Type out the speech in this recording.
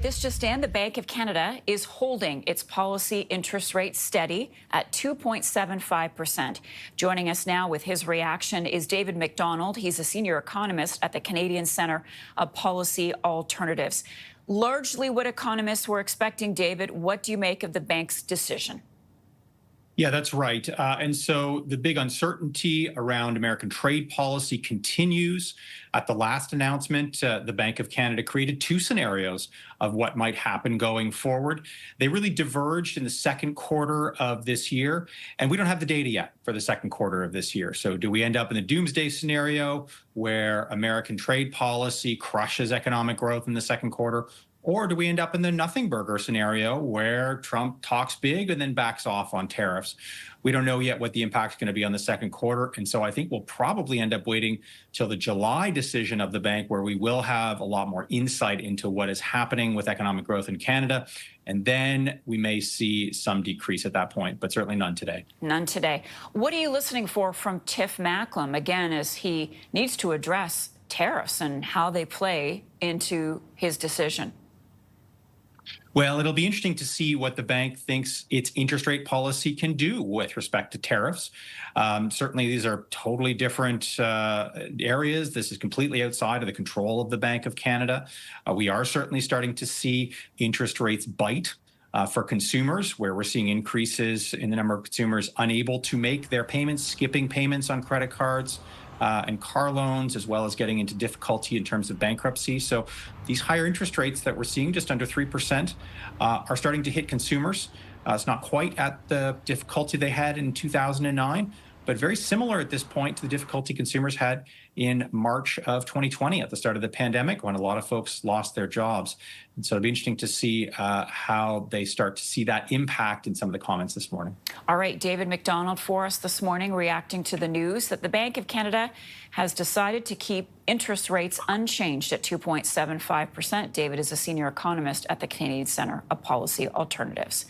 this just in, the Bank of Canada is holding its policy interest rate steady at 2.75%. Joining us now with his reaction is David Macdonald. He's a senior economist at the Canadian Centre of Policy Alternatives. Largely what economists were expecting, David. What do you make of the bank's decision? Yeah, that's right. And so the big uncertainty around American trade policy continues. At the last announcement, the Bank of Canada created two scenarios of what might happen going forward. They really diverged in the second quarter of this year, and we don't have the data yet for the second quarter of this year. So do we end up in the doomsday scenario where American trade policy crushes economic growth in the second quarter? Or do we end up in the nothing burger scenario where Trump talks big and then backs off on tariffs? We don't know yet what the impact is going to be on the second quarter. And so I think we'll probably end up waiting till the July decision of the bank, where we will have a lot more insight into what is happening with economic growth in Canada. And then we may see some decrease at that point, but certainly none today. None today. What are you listening for from Tiff Macklem, again, as he needs to address tariffs and how they play into his decision? Well, it'll be interesting to see what the bank thinks its interest rate policy can do with respect to tariffs. Certainly, these are totally different areas. This is completely outside of the control of the Bank of Canada. We are certainly starting to see interest rates bite. For consumers, where we're seeing increases in the number of consumers unable to make their payments, skipping payments on credit cards and car loans, as well as getting into difficulty in terms of bankruptcy. So these higher interest rates that we're seeing, just under 3%, are starting to hit consumers. It's not quite at the difficulty they had in 2009, but very similar at this point to the difficulty consumers had in March of 2020 at the start of the pandemic, when a lot of folks lost their jobs. And so it'll be interesting to see how they start to see that impact in some of the comments this morning. All right, David Macdonald for us this morning, reacting to the news that the Bank of Canada has decided to keep interest rates unchanged at 2.75%. David is a senior economist at the Canadian Centre of Policy Alternatives.